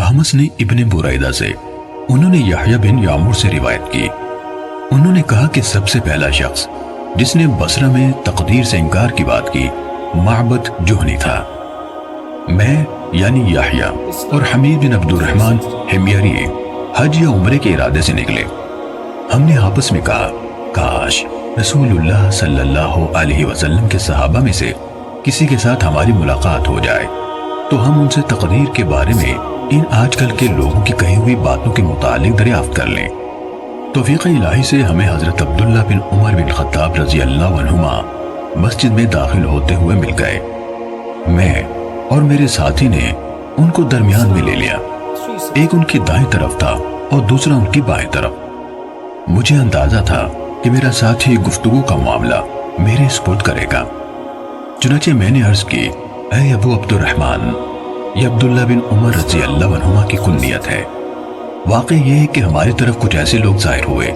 अहमस ने इब्ने बुरैदा से, उन्होंने यहया बिन यामुर से रिवायत की। उन्होंने कहा कि सबसे पहला शख्स जिसने बसरा में तकदीर से इनकार की बात की माबद जुहनी था। मैं यानी यहया और हमीद बिन अब्दुर्रहमान हिमयरी हज या उम्रे के इरादे से निकले। हमने आपस में कहा, काश रसूलुल्लाह सल्लल्लाहु अलैहि वसल्लम के सहाबा में से किसी के साथ हमारी मुलाकात हो जाए तो हम उनसे तकदीर के बारे में इन आजकल के लोगों की कही हुई बातों के मुतालिक दरियाफ्त कर लें। तौफीक इलाही से हमें हजरत अब्दुल्ला बिन उमर बिन खत्ताब रजी अल्लाह अन्हुमा मस्जिद में दाखिल होते हुए मिल गए। मैं और मेरे साथी ने उनको दरमियान में ले लिया। एक उनकी दाएं तरफ था और दूसरा उनकी बाएं तरफ। मुझे अंदाजा था कि मेरा साथी गुफ्तगू का मामला मेरे सुपुर्द करेगा। चुनाचे मैंने अर्ज की, ऐ अबू अब्दुर्रहमान, ये अब्दुल्ला बिन उमर रजी अल्लाह अन्हुमा की कुन्नियत है। वाकई ये है कि हमारी तरफ कुछ ऐसे लोग जाहिर हुए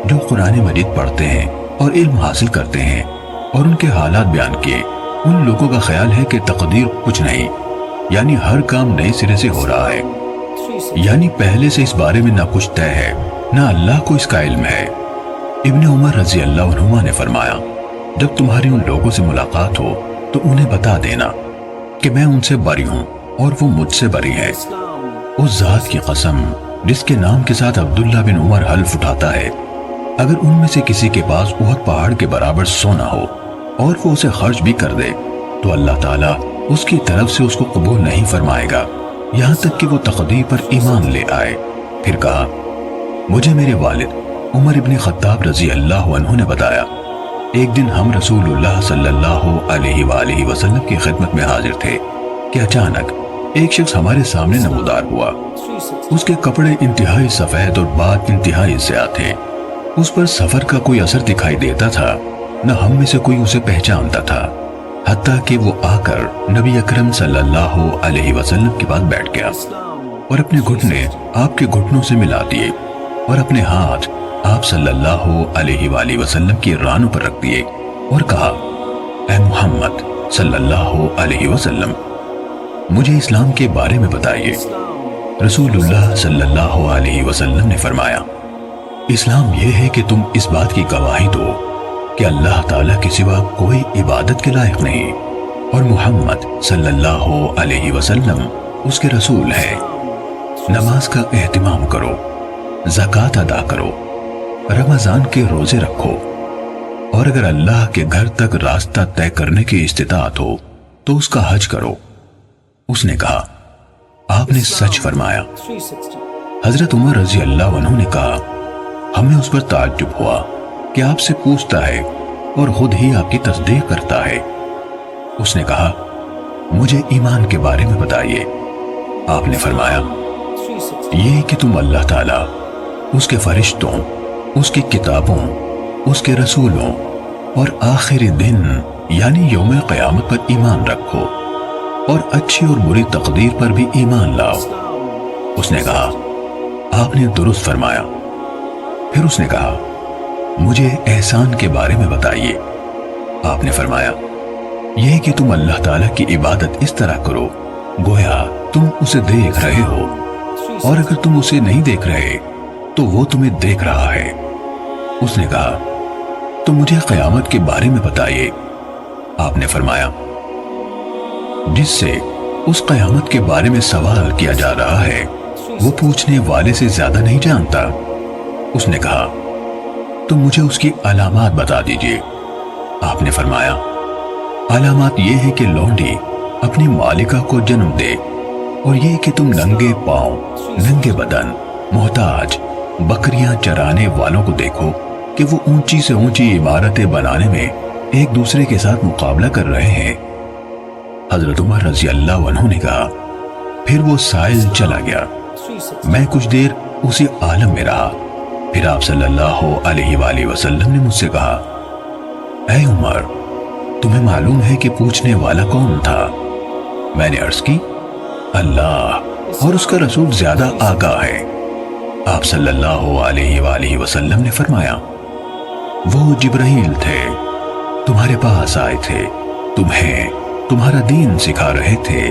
जो कुरान मजीद पढ़ते हैं और इल्म हासिल करते हैं, और उनके हालात बयान किए। उन लोगों का ख्याल है कि तकदीर कुछ नहीं, यानी हर काम नए सिरे से हो रहा है, यानी पहले से इस बारे में ना कुछ तय है ना अल्लाह को इसका इल्म है। इब्ने उमर रजी अल्लाह अन्हुमा ने फरमाया, जब तुम्हारी उन लोगों से मुलाकात हो तो उन्हें बता देना कि मैं उनसे बरी हूं और वो मुझसे बरी है। उस जात की कसम जिसके नाम के साथ अब्दुल्ला बिन उमर हल्फ उठाता है, अगर उनमें से किसी के पास उहद पहाड़ के बराबर सोना हो और वो उसे खर्च भी कर दे तो अल्लाह ताला उसकी तरफ से उसको कबूल नहीं फरमाएगा यहाँ तक कि वो तकदीर पर ईमान ले आए। फिर कहा, मुझे मेरे वालिद उमर इब्ने खत्ताब रजी अल्लाह अन्हु ने बताया, एक दिन हम रसूलुल्लाह सल्लल्लाहु अलैहि वसल्लम की खिदमत में हाजिर थे कि अचानक एक शख्स हमारे सामने नमूदार हुआ। उसके कपड़े इंतहाई सफेद और बात इंतहाई ज़्यादा थे। उस पर सफर का कोई असर दिखाई देता था, न हम में से कोई उसे पहचानता था, हत्ता कि वो आकर नबी अकरम सल्लल्लाहु अलैहि वसल्लम के पास बैठ गया और अपने घुटने आपके घुटनों से मिला दिए और अपने हाथ आप सल्लल्लाहु अलैहि वसल्लम की रानों पर रख दिए और कहा, ऐ मुहम्मद सल्लल्लाहु अलैहि वसल्लम, मुझे इस्लाम के बारे में बताइए। रसूलुल्लाह सल्लल्लाहु अलैहि वसल्लम ने फरमाया, इस्लाम यह है कि तुम इस बात की गवाही दो कि अल्लाह ताला के सिवा कोई इबादत के लायक नहीं और मुहम्मद सल्लल्लाहु अलैहि वसल्लम उसके रसूल है। नमाज का एहतिमाम करो, ज़कात अदा करो, रमजान के रोजे रखो, और अगर अल्लाह के घर तक रास्ता तय करने की इस्तिताअत हो तो उसका हज करो। उसने कहा, आपने सच फरमाया। हजरत उमर रजी अल्लाह अन्हु ने कहा, हमें उस पर ताज्जुब हुआ कि आपसे पूछता है और खुद ही आपकी तस्दीक करता है। उसने कहा, मुझे ईमान के बारे में बताइए। आपने फरमाया, ये कि तुम अल्लाह ताला, उसके फरिश्तों, उसकी किताबों, उसके रसूलों और आखिरी दिन यानी यौम क़यामत पर ईमान रखो और अच्छी और बुरी तकदीर पर भी ईमान लाओ। उसने कहा, आपने दुरुस्त फरमाया। फिर उसने कहा, मुझे एहसान के बारे में बताइए। आपने फरमाया, यह कि तुम अल्लाह ताला की इबादत इस तरह करो गोया तुम उसे देख रहे हो, और अगर तुम उसे नहीं देख रहे तो वो तुम्हें देख रहा है। उसने कहा, तो मुझे क़यामत के बारे में बताइए। आपने फरमाया, जिससे उस क़यामत के बारे में सवाल किया जा रहा है वो पूछने वाले से ज्यादा नहीं जानता। उसने कहा, तो मुझे उसकी अलामात बता दीजिए। आपने फरमाया, अलामात ये है कि लौंडी अपनी मालिका को जन्म दे, और ये कि तुम नंगे पांव, नंगे बदन, मोहताज बकरियां चराने वालों को देखो कि वो ऊंची से ऊंची इमारतें बनाने में एक दूसरे के साथ मुकाबला कर रहे हैं। हजरत उमर रजी अल्लाह अन्हु ने कहा, फिर वो साइल चला गया। मैं कुछ देर उसी आलम में रहा। फिर आप सल्लल्लाहु अलैहि वसल्लम ने मुझसे कहा, ऐ उमर, तुम्हें मालूम है कि पूछने वाला कौन था? मैंने अर्ज की, अल्लाह और उसका रसूल ज्यादा आगाह है। आप सल्लल्लाहु अलैहि वसल्लम ने फरमाया, वो जिब्राइल थे, तुम्हारे पास आए थे, तुम्हें तुम्हारा दीन सिखा रहे थे।